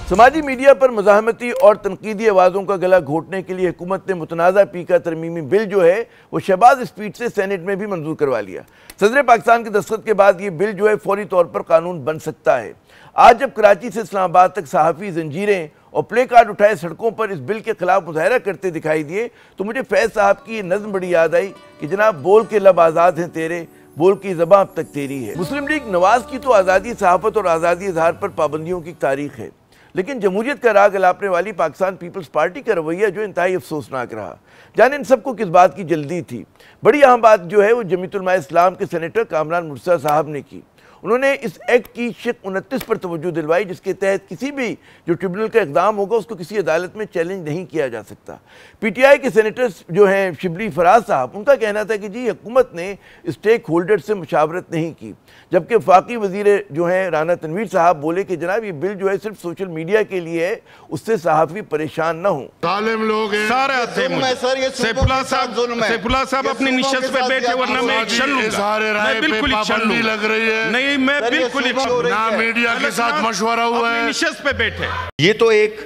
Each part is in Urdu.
سماجی میڈیا پر مزاحمتی اور تنقیدی آوازوں کا گلا گھونٹنے کے لیے حکومت نے متنازع پیکا ترمیمی بل جو ہے وہ شہباز اسپیڈ سے سینٹ میں بھی منظور کروا لیا۔ صدر پاکستان کے دستخط کے بعد یہ بل جو ہے فوری طور پر قانون بن سکتا ہے۔ آج جب کراچی سے اسلام آباد تک صحافی زنجیریں اور پلے کارڈ اٹھائے سڑکوں پر اس بل کے خلاف مظاہرہ کرتے دکھائی دیے تو مجھے فیض صاحب کی یہ نظم بڑی یاد آئی کہ جناب بول کے لب آزاد ہیں تیرے، بول کی زباں اب تک تیری ہے۔ مسلم لیگ نواز کی تو آزادی صحافت اور آزادی اظہار پر پابندیوں کی تاریخ ہے، لیکن جمہوریت کا راگ الاپنے والی پاکستان پیپلز پارٹی کا رویہ جو انتہائی افسوسناک رہا۔ جانے ان سب کو کس بات کی جلدی تھی؟ بڑی اہم بات جو ہے وہ جمیعت علماء اسلام کے سینیٹر کامران مرتضیٰ صاحب نے کی۔ انہوں نے اس ایکٹ کی شق 29 پر توجہ دلوائی، جس کے تحت کسی بھی جو ٹریبونل کا اقدام ہوگا اس کو کسی عدالت میں چیلنج نہیں کیا جا سکتا۔ پی ٹی آئی کے سینیٹر جو ہیں شبلی فراز صاحب، ان کا کہنا تھا کہ جی حکومت نے اسٹیک ہولڈر سے مشاورت نہیں کی، جبکہ وفاقی وزیر جو ہیں رانا تنویر صاحب بولے کہ جناب یہ بل جو ہے صرف سوشل میڈیا کے لیے ہے، اس سے صحافی پریشان نہ ہوں۔ ظالم لوگ ہیں سارے آتے ہیں سیفاللہ صاحب اپنی نشست پہ بیٹھے ورنہ میں چھن لوں گا، میں بالکل ہی چھن لوں لگ رہی ہے، نہیں میں بالکل ہی چھن لوں نہ میڈیا کے ساتھ مشورہ ہوا ہے، اپنی نشست پہ بیٹھے۔ یہ تو ایک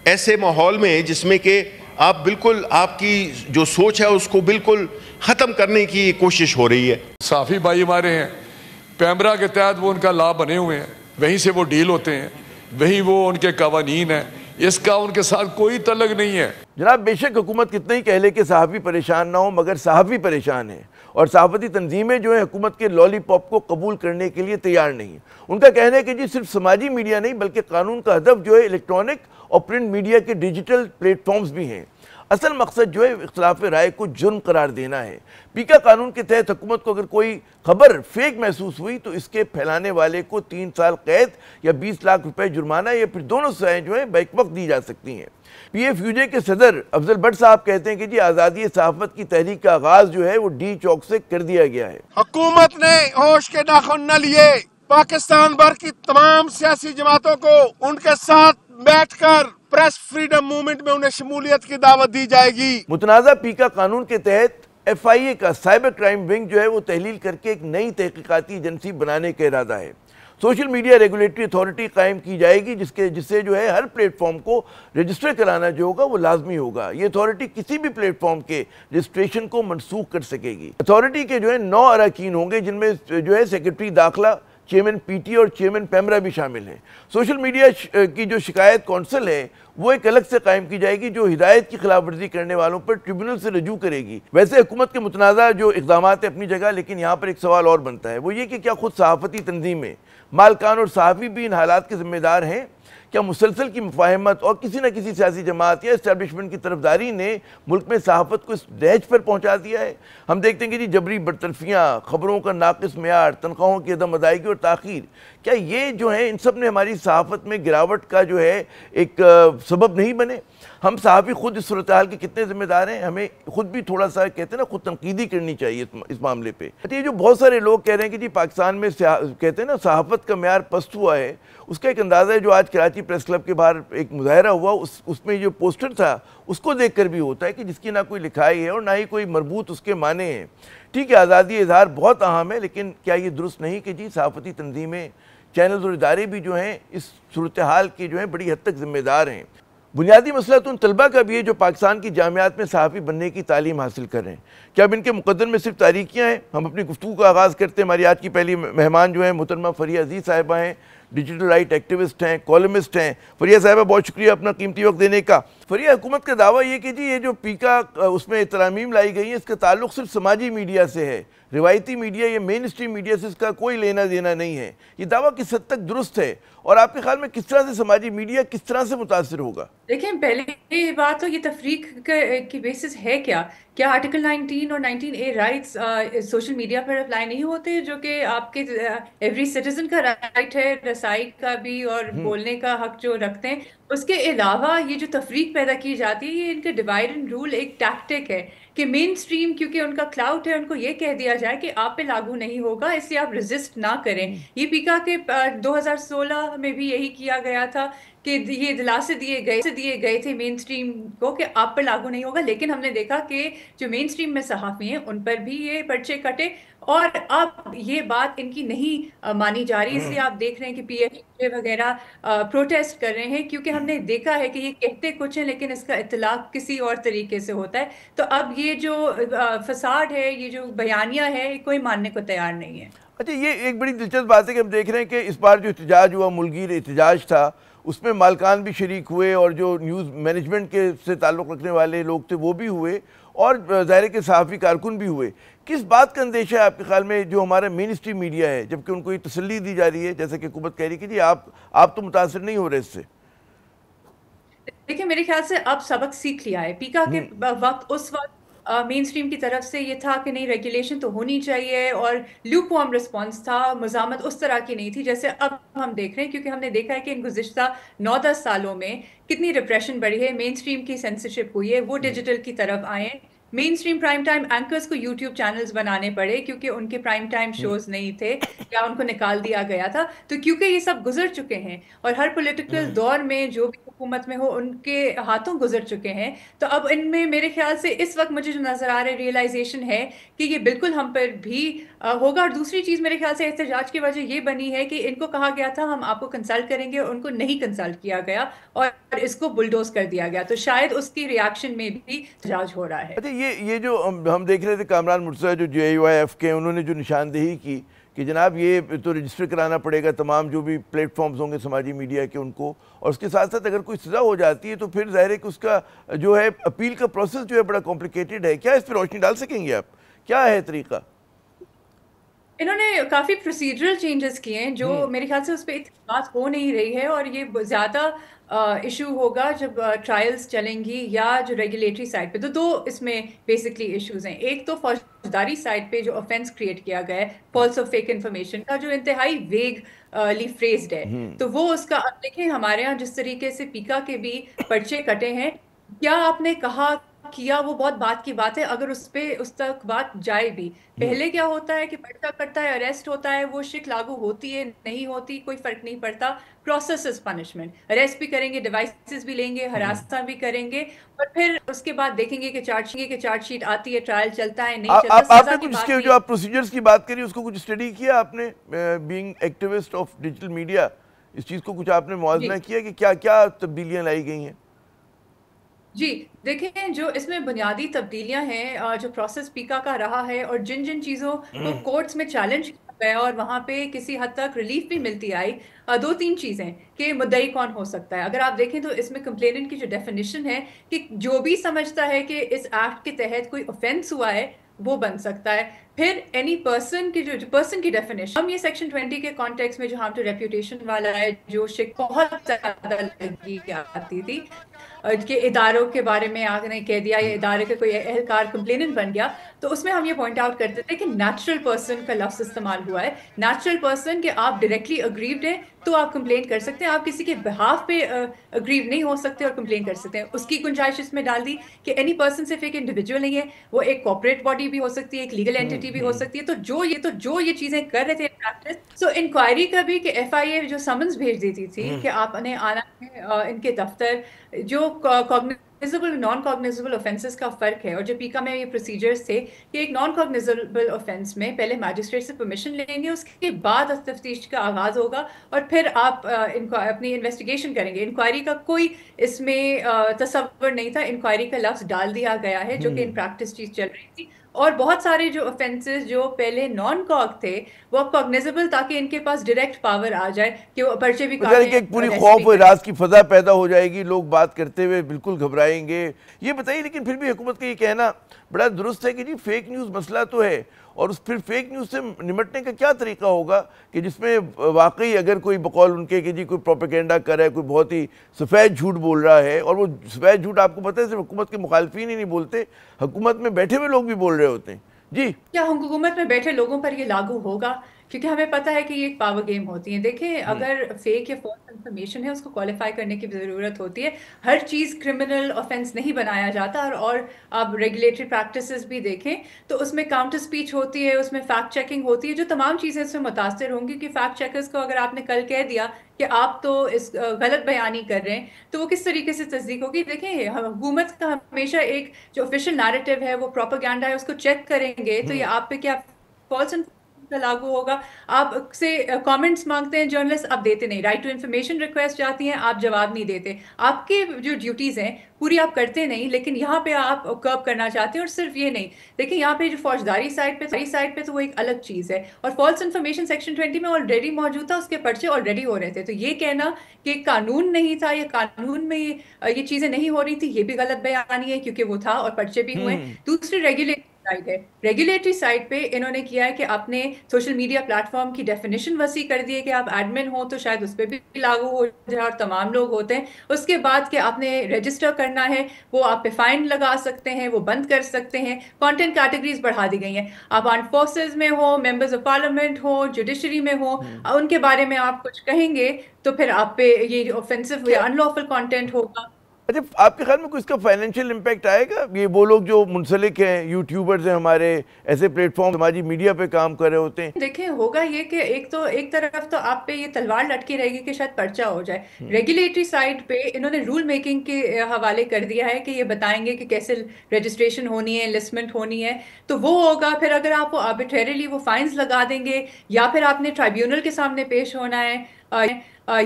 ایسے ماحول میں جس میں کہ آپ بالکل آپ کی جو سوچ ہے اس کو بالکل ختم کرنے کی کوشش ہو رہی ہے۔ صحافی بھائی ہمارے ہیں، پیمرا کے تحت وہ ان کا لا بنے ہوئے ہیں، وہیں سے وہ ڈیل ہوتے ہیں، وہیں وہ ان کے قوانین ہیں، اس کا ان کے ساتھ کوئی تعلق نہیں ہے۔ جناب بے شک حکومت کتنا ہی کہہ لے کہ صحافی پریشان نہ ہو، مگر صحافی پریشان ہیں، اور صحافتی تنظیمیں جو ہیں حکومت کے لالی پاپ کو قبول کرنے کے لیے تیار نہیں۔ ان کا کہنا ہے کہ جی صرف سماجی میڈیا نہیں بلکہ قانون کا ہدف جو ہے الیکٹرانک اور پرنٹ میڈیا کے ڈیجیٹل پلیٹ فارمز بھی ہیں۔ اصل مقصد جو ہے اختلاف رائے کو جرم قرار دینا ہے۔ پیکا قانون کے تحت حکومت کو اگر کوئی خبر فیک محسوس ہوئی تو اس کے پھیلانے والے کو 3 سال قید یا 20 لاکھ روپے جرمانہ یا پھر دونوں سزائیں جو ہیں بیک وقت دی جا سکتی ہیں۔ پی ایف یو جے کے صدر افضل بٹ صاحب کہتے ہیں کہ جی آزادی صحافت کی تحریک کا آغاز جو ہے وہ ڈی چوک سے کر دیا گیا ہے۔ حکومت نے ہوش کے ناخن نہ لیے، پاکستان بھر کی تمام سیاسی جماعتوں کو ان کے ساتھ بیٹھ کر پریس فریڈم موومنٹ میں انہیں شمولیت کی دعوت دی جائے گی۔ متنازع پیکا قانون کے تحت ایف آئی اے کا سائبر کرائم ونگ جو ہے وہ تحلیل کر کے ایک نئی تحقیقاتی ایجنسی بنانے کا ارادہ ہے۔ سوشل میڈیا ریگولیٹری اتھارٹی قائم کی جائے گی جس سے جو ہے ہر پلیٹ فارم کو رجسٹر کرانا جو ہوگا وہ لازمی ہوگا۔ یہ اتھارٹی کسی بھی پلیٹ فارم کے رجسٹریشن کو منسوخ کر سکے گی۔ اتھارٹی کے جو ہے 9 اراکین ہوں گے، جن میں جو ہے سیکرٹری داخلہ، چیئرمین پی ٹی اور چیئرمین پیمرا بھی شامل ہیں۔ سوشل میڈیا کی جو شکایت کونسل ہے وہ ایک الگ سے قائم کی جائے گی جو ہدایت کی خلاف ورزی کرنے والوں پر ٹریبونل سے رجوع کرے گی۔ ویسے حکومت کے متنازع جو اقدامات ہیں اپنی جگہ، لیکن یہاں پر ایک سوال اور بنتا ہے، وہ یہ کہ کیا خود صحافتی تنظیمیں، مالکان اور صحافی بھی ان حالات کے ذمہ دار ہیں؟ کیا مسلسل کی مفاہمت اور کسی نہ کسی سیاسی جماعت یا اسٹیبلشمنٹ کی طرفداری نے ملک میں صحافت کو اس ڈیج پر پہنچا دیا ہے؟ ہم دیکھتے ہیں کہ جی جبری برطرفیاں، خبروں کا ناقص معیار، تنخواہوں کی عدم ادائیگی اور تاخیر، کیا یہ جو ہیں ان سب نے ہماری صحافت میں گراوٹ کا جو ہے ایک سبب نہیں بنے؟ ہم صحافی خود اس صورتحال کے کتنے ذمہ دار ہیں؟ ہمیں خود بھی تھوڑا سا کہتے ہیں نا خود تنقیدی کرنی چاہیے اس معاملے پہ۔ یہ جو بہت سارے لوگ کہہ رہے ہیں کہ جی پاکستان میں کہتے ہیں نا صحافت کا معیار پست ہوا ہے، اس کا ایک اندازہ ہے جو آج کراچی پریس کلب کے باہر ایک مظاہرہ ہوا، اس میں جو پوسٹر تھا اس کو دیکھ کر بھی ہوتا ہے کہ جس کی نہ کوئی لکھائی ہے اور نہ ہی کوئی مربوط اس کے معنی ہیں۔ ٹھیک ہے آزادی اظہار بہت اہم ہے، لیکن کیا یہ درست نہیں کہ جی صحافتی تنظیمیں، چینلز اور ادارے بھی جو ہیں اس صورتحال کے جو ہیں بڑی حد تک ذمہ دار ہیں؟ بنیادی مسئلہ تو ان طلبہ کا بھی ہے جو پاکستان کی جامعات میں صحافی بننے کی تعلیم حاصل کر رہے ہیں۔ کیا اب ان کے مقدر میں صرف تاریکیاں ہیں؟ ہم اپنی گفتگو کا آغاز کرتے ہیں۔ ہماری آج کی پہلی مہمان جو ہیں محترمہ فریہ عزیز صاحبہ ہیں، ڈیجیٹل رائٹ ایکٹیوسٹ ہیں، کالمسٹ ہیں۔ فریہ صاحبہ بہت شکریہ اپنا قیمتی وقت دینے کا۔ فریہ، حکومت کا دعویٰ یہ کہ جی یہ جو پیکا اس میں ترامیم لائی گئی ہیں اس کا تعلق صرف سماجی میڈیا سے ہے، روایتی میڈیا یا مین اسٹریم میڈیا سے اس کا کوئی لینا دینا نہیں ہے۔ یہ دعویٰ کس حد تک درست ہے اور آپ کے خیال میں کس طرح سے سماجی میڈیا کس طرح سے متاثر ہوگا؟ دیکھیں پہلے یہ بات تو یہ تفریق کی بیسس ہے کیا آرٹیکل 19 اور 19A رائٹس سوشل میڈیا پر اپلائی نہیں ہوتے، جو کہ آپ کے ایوری سٹیزن کا رائٹ ہے، رسائی کا بھی اور بولنے کا حق جو رکھتے ہیں۔ اس کے علاوہ یہ جو تفریق پیدا کی جاتی ہے یہ ان کا ڈیوائڈ اینڈ رول ایک ٹیکٹک ہے کہ مین سٹریم کیونکہ ان کا کلاؤٹ ہے، ان کو یہ کہہ دیا جائے کہ آپ پہ لاگو نہیں ہوگا، اس لیے آپ ریزسٹ نہ کریں۔ یہ پیکا کے 2016 میں بھی یہی کیا گیا تھا کہ یہ دلاسے دیے گئے تھے مین اسٹریم کو کہ آپ پر لاگو نہیں ہوگا، لیکن ہم نے دیکھا کہ جو مین اسٹریم میں صحافی ہیں ان پر بھی یہ پرچے کٹے، اور اب یہ بات ان کی نہیں مانی جا رہی. اس لیے آپ دیکھ رہے ہیں کہ پی ایف اے وغیرہ پروٹیسٹ کر رہے ہیں، کیونکہ ہم نے دیکھا ہے کہ یہ کہتے کچھ ہیں لیکن اس کا اطلاق کسی اور طریقے سے ہوتا ہے. تو اب یہ جو فساد ہے، یہ جو بیانیہ ہے، کوئی ماننے کو تیار نہیں ہے. اچھا، یہ ایک بڑی دلچسپ بات ہے کہ ہم دیکھ رہے ہیں کہ اس بار جو احتجاج ہوا، ملگیر احتجاج تھا، اس میں مالکان بھی شریک ہوئے اور جو نیوز مینجمنٹ کے سے تعلق رکھنے والے لوگ تھے وہ بھی ہوئے، اور ظاہر کے صحافی کارکن بھی ہوئے. کس بات کا اندیشہ ہے آپ کے خیال میں جو ہمارا مین اسٹریم میڈیا ہے، جبکہ ان کو یہ تسلی دی جا رہی ہے جیسا کہ حکومت کہہ رہی ہے کہ جی آپ تو متاثر نہیں ہو رہے اس سے؟ دیکھیں، میرے خیال سے اب سبق سیکھ لیا ہے. پیکا کے وقت اس وقت مین اسٹریم کی طرف سے یہ تھا کہ نہیں، ریگولیشن تو ہونی چاہیے، اور لیوک وارم رسپانس تھا، مزاحمت اس طرح کی نہیں تھی جیسے اب ہم دیکھ رہے ہیں. کیونکہ ہم نے دیکھا ہے کہ ان گزشتہ 9-10 سالوں میں کتنی ریپریشن بڑھی ہے، مین اسٹریم کی سینسرشپ ہوئی ہے، وہ ڈیجیٹل کی طرف آئے ہیں. مین اسٹریم پرائم ٹائم اینکرز کو یوٹیوب چینلز بنانے پڑے کیونکہ ان کے پرائم ٹائم شوز نہیں تھے یا ان کو نکال دیا گیا تھا. تو کیونکہ یہ سب گزر چکے ہیں اور ہر پولیٹیکل دور میں جو بھی حکومت میں ہو ان کے ہاتھوں گزر چکے ہیں، تو اب ان میں میرے خیال سے اس وقت مجھے جو نظر آ رہا ہے ریئلائزیشن ہے کہ یہ بالکل ہم پر بھی ہوگا. اور دوسری چیز میرے خیال سے احتجاج کی وجہ یہ بنی ہے کہ ان کو کہا گیا تھا ہم آپ کو کنسلٹ کریں گے، اور ان کو نہیں کنسلٹ کیا گیا اور اس کو بلڈوز کر دیا گیا. تو شاید اس کی ریاکشن میں بھی احتجاج ہو رہا ہے. اچھا، یہ جو ہم دیکھ رہے تھے کامران مرتضیٰ جو JUIF کے، انہوں نے جو نشاندہی کی کہ جناب یہ تو رجسٹر کرانا پڑے گا تمام جو بھی پلیٹ فارمز ہوں گے سماجی میڈیا کے ان کو، اور اس کے ساتھ ساتھ اگر کوئی سزا ہو جاتی ہے تو پھر ظاہر ہے کہ اس کا جو ہے اپیل کا پروسیس جو ہے بڑا کمپلیکیٹڈ ہے. کیا اس پہ روشنی ڈال سکیں گے آپ؟ کیا ہے طریقہ؟ انہوں نے کافی پروسیجرل چینجز کیے ہیں جو میرے خیال سے اس پہ اتفاق ہو نہیں رہی ہے، اور یہ زیادہ ایشو ہوگا جب ٹرائلز چلیں گی یا جو ریگولیٹری سائڈ پہ. تو دو اس میں بیسکلی ایشوز ہیں. ایک تو فوجداری سائڈ پہ جو آفینس کریٹ کیا گیا ہے فالس اور فیک انفارمیشن کا، جو انتہائی ویگلی فریزڈ ہے. تو وہ اس کا اب دیکھیں ہمارے ہاں جس طریقے سے پیکا کے بھی پرچے کٹے ہیں، کیا آپ نے کہا کیا وہ بہت بات کی بات ہے اگر اس تک بات جائے بھی. پہلے کیا ہوتا ہے کہ پرچہ کٹتا ہے، اریسٹ ہوتا ہے، وہ شک لاگو ہوتی ہے نہیں ہوتی کوئی فرق نہیں پڑتا. پروسیس از پنشمنٹ، اریسٹ بھی کریں گے، ڈیوائسز بھی لیں گے، ہراساں بھی کریں گے، اور پھر اس کے بعد دیکھیں گے کہ چارج شیٹ آتی ہے، ٹرائل چلتا ہے نہیں چلتا. آپ نے کچھ اس کے جو آپ پروسیجرز کی بات کری اس کو کچھ اسٹڈی کیا آپ نے، being activist of digital media, اس چیز کو کچھ آپ نے موازنہ کیا کہ کیا کیا تبدیلیاں لائی گئی ہیں؟ جی دیکھیں، جو اس میں بنیادی تبدیلیاں ہیں جو پروسیس پیکا کا رہا ہے اور جن چیزوں کو کورٹس میں چیلنج کیا گیا اور وہاں پہ کسی حد تک ریلیف بھی ملتی آئی، 2-3 چیزیں کہ مدعی کون ہو سکتا ہے. اگر آپ دیکھیں تو اس میں کمپلیننٹ کی جو ڈیفینیشن ہے کہ جو بھی سمجھتا ہے کہ اس ایکٹ کے تحت کوئی اوفینس ہوا ہے وہ بن سکتا ہے. پھر اینی پرسن کی جو پرسن کی ڈیفینیشن، ہم یہ سیکشن 20 کے کانٹیکس میں جو ہارم ٹو ریپیوٹیشن والا ہے، جو شک بہت زیادہ لگی آتی تھی کہ اداروں کے بارے میں آپ نے کہہ دیا یا ادارے کا کوئی اہلکار کمپلیننٹ بن گیا، تو اس میں ہم یہ پوائنٹ آؤٹ کرتے تھے کہ نیچرل پرسن کا لفظ استعمال ہوا ہے. نیچرل پرسن کہ آپ ڈائریکٹلی اگریوڈ ہیں تو آپ کمپلین کر سکتے ہیں، آپ کسی کے بہاف پہ اگریو نہیں ہو سکتے اور کمپلین کر سکتے ہیں. اس کی گنجائش اس میں ڈال دی کہ اینی پرسن صرف ایک انڈیویجول نہیں ہے، وہ ایک کارپوریٹ باڈی بھی ہو سکتی ہے، ایک لیگل اینٹی بھی ہو سکتی ہے. تو جو یہ چیزیں کر رہے تھے پریکٹس، انکوائری کا بھی کہ FIA جو سمنز بھیج دیتی تھی کہ آپ نے آنا ہے ان کے دفتر، جو کاگنیزبل نان کاگنیزبل آفینسز کا فرق ہے. اور جو پیکا میں یہ پروسیجرز تھے کہ ایک نان کاگنیزبل آفینس میں پہلے میجسٹریٹ سے پرمیشن لیں گے، اس کے بعد تفتیش کا آغاز ہوگا اور پھر آپ اپنی انویسٹیگیشن کریں گے. انکوائری کا کوئی اس میں تصور نہیں تھا، انکوائری کا لفظ ڈال دیا گیا ہے جو کہ ان پریکٹس چیز چل رہی تھی. اور بہت سارے جو offenses جو پہلے نان کاگ تھے وہ اب کاگنیزبل، تاکہ ان کے پاس ڈائریکٹ پاور آ جائے کہ وہ پرچے بھی کاٹیں. ایک پوری خوف و ہراس کی فضا پیدا ہو جائے گی، لوگ بات کرتے ہوئے بالکل گھبرائیں گے. یہ بتائیے لیکن پھر بھی حکومت کا یہ کہنا بڑا درست ہے کہ جی فیک نیوز مسئلہ تو ہے، اور پھر فیک نیوز سے نمٹنے کا کیا طریقہ ہوگا کہ جس میں واقعی اگر کوئی بقول ان کے کہ جی کوئی پروپیگنڈا کر رہا ہے، کوئی بہت ہی سفید جھوٹ بول رہا ہے، اور وہ سفید جھوٹ آپ کو پتہ ہے صرف حکومت کے مخالفین ہی نہیں بولتے، حکومت میں بیٹھے ہوئے لوگ بھی بول رہے ہوتے ہیں. جی کیا حکومت میں بیٹھے لوگوں پر یہ لاگو ہوگا؟ کیونکہ ہمیں پتہ ہے کہ یہ ایک پاور گیم ہوتی ہے. دیکھیں اگر فیک یا فالس انفارمیشن ہے اس کو کوالیفائی کرنے کی ضرورت ہوتی ہے. ہر چیز کرمنل آفینس نہیں بنایا جاتا. اور آپ ریگولیٹری پریکٹسز بھی دیکھیں تو اس میں کاؤنٹر اسپیچ ہوتی ہے, اس میں فیکٹ چیکنگ ہوتی ہے, جو تمام چیزیں اس سے متاثر ہوں گی. کہ فیکٹ چیکرز کو اگر آپ نے کل کہہ دیا کہ آپ تو اس غلط بیانی کر رہے ہیں تو وہ کس طریقے سے تصدیق ہوگی. دیکھیں حکومت کا ہمیشہ ایک جو آفیشیل نیریٹو ہے وہ پروپیگنڈا ہے, اس کو چیک کریں گے تو یہ آپ پہ کیا فالس لاگو ہوگا. آپ سے کامنٹس مانگتے ہیں جرنلسٹ, آپ دیتے نہیں. رائٹ ٹو انفارمیشن ریکویسٹ جاتی ہیں, آپ جواب نہیں دیتے. آپ کے جو ڈیوٹیز ہیں پوری آپ کرتے نہیں, لیکن یہاں پہ آپ کرب کرنا چاہتے ہیں. اور صرف یہ نہیں, دیکھیں یہاں پہ جو فوجداری سائڈ پہ تو وہ ایک الگ چیز ہے. اور فالس انفارمیشن سیکشن 20 میں آلریڈی موجود تھا, اس کے پرچے آلریڈی ہو رہے تھے. تو یہ کہنا کہ قانون نہیں تھا یا قانون میں یہ چیزیں نہیں ہو رہی تھی, یہ بھی غلط بیانی ہے, کیونکہ وہ تھا اور پرچے بھی ہوئے. دوسری ریگولیٹری سائڈ ہے. ریگولیٹری سائڈ پہ انہوں نے کیا ہے کہ آپ نے سوشل میڈیا پلیٹ فارم کی ڈیفینیشن وسیع کر دی ہے کہ آپ ایڈمن ہو تو شاید اس پہ بھی لاگو ہو جائے اور تمام لوگ ہوتے ہیں. اس کے بعد کہ آپ نے رجسٹر کرنا ہے, وہ آپ پہ فائن لگا سکتے ہیں, وہ بند کر سکتے ہیں. کانٹینٹ کیٹیگریز بڑھا دی گئی ہیں. آپ آرمڈ فورسز میں ہو, ممبرز آف پارلیمنٹ ہو, جوڈیشری میں ہو, ان کے بارے میں آپ کچھ کہیں گے تو پھر آپ پہ یہ آفینسو یا ان لافل کانٹینٹ ہوگا. اچھا, آپ کے خیال میں کوئی اس کا فائنینشیل امپیکٹ آئے گا؟ یہ وہ لوگ جو منسلک ہیں, یوٹیوبرز ہیں ہمارے, ایسے پلیٹ فارم سماجی میڈیا پہ کام کر رہے ہوتے ہیں. دیکھیں ہوگا یہ کہ ایک طرف تو آپ پہ یہ تلوار لٹکی رہے گی کہ شاید پرچہ ہو جائے. ریگولیٹری سائڈ پہ انہوں نے رول میکنگ کے حوالے کر دیا ہے کہ یہ بتائیں گے کہ کیسے رجسٹریشن ہونی ہے, لسٹمنٹ ہونی ہے, تو وہ ہوگا. پھر اگر آپ وہ آربیٹریلی وہ فائنز لگا دیں گے, یا پھر آپ نے ٹرائیبیونل کے سامنے پیش ہونا ہے,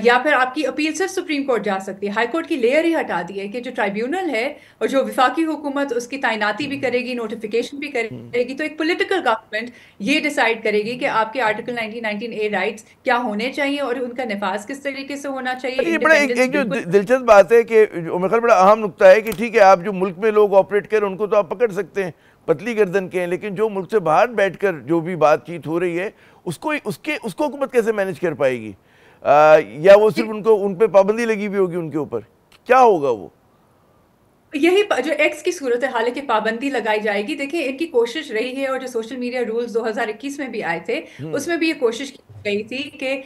یا پھر آپ کی اپیل صرف سپریم کورٹ جا سکتی ہے. ہائی کورٹ کی لیئر ہی ہٹا دی ہے کہ جو ٹرائیبیونل ہے اور جو وفاقی حکومت اس کی تعیناتی بھی کرے گی, نوٹیفیکیشن بھی کرے گی, تو ایک پولیٹیکل گورنمنٹ یہ ڈیسائیڈ کرے گی کہ آپ کے آرٹیکل 1919A رائٹس کیا ہونے چاہیے اور ان کا نفاذ کس طریقے سے ہونا چاہیے. یہ بڑا ایک جو دلچسپ بات ہے کہ میرے خیال بڑا اہم نقطہ ہے کہ ٹھیک ہے آپ جو ملک میں لوگ آپریٹ کر ان کو تو آپ پکڑ سکتے ہیں, پتلی گردن کے ہیں, لیکن جو ملک سے باہر بیٹھ کر جو بھی بات چیت ہو رہی ہے اس کو حکومت کیسے مینیج کر پائے گی؟ یا وہ صرف ان پہ پابندی لگی ہوئی ہوگی, ان کے اوپر کیا ہوگا؟ وہ یہی جو ایکس کی صورتحال ہے کہ پابندی لگائی جائے گی. دیکھیں ان کی کوشش رہی ہے, اور جو سوشل میڈیا رولز 2021 میں بھی آئے تھے اس میں بھی یہ کوشش کی گئی تھی کہ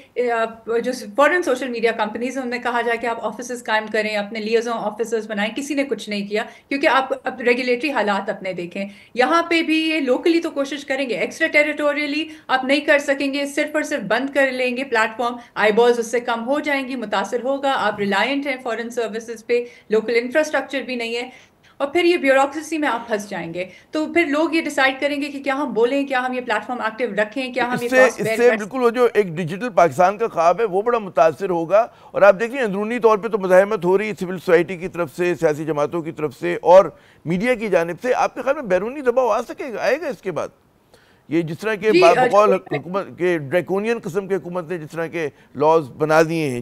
جو فورن سوشل میڈیا کمپنیز ہیں ان نے کہا جائے کہ آپ آفیسز قائم کریں, اپنے لیزون آفیسز بنائیں. کسی نے کچھ نہیں کیا, کیونکہ آپ ریگولیٹری حالات اپنے دیکھیں. یہاں پہ بھی یہ لوکلی تو کوشش کریں گے, ایکسٹرا ٹیریٹوریلی آپ نہیں کر سکیں گے. صرف اور صرف بند کر لیں گے پلیٹ فارم, آئی بالز اس سے کم ہو جائیں گی, متاثر ہوگا. آپ ریلائنٹ ہیں فورن سروسز پہ, لوکل انفراسٹرکچر بھی نہیں ہے, اور پھر یہ بیوروکریسی میں آپ پھنس جائیں گے. تو پھر لوگ یہ ڈیسائیڈ کریں گے کہ کیا ہم بولیں, کیا ہم یہ پلیٹ فارم ایکٹیو رکھیں, کیا ہم یہ اس سے بالکل وہ جو ایک ڈیجیٹل پاکستان کا خواب ہے وہ بڑا متاثر ہوگا. اور آپ دیکھیں اندرونی طور پہ تو مزاحمت ہو رہی ہے سول سوسائٹی کی طرف سے, سیاسی جماعتوں کی طرف سے اور میڈیا کی جانب سے. آپ کے خیال میں بیرونی دباؤ آئے گا اس کے بعد؟ یہ جس طرح کے بقول حکومت کے ڈریکونین قسم کے حکومت نے جس طرح کے لاز بنا دیے ہیں.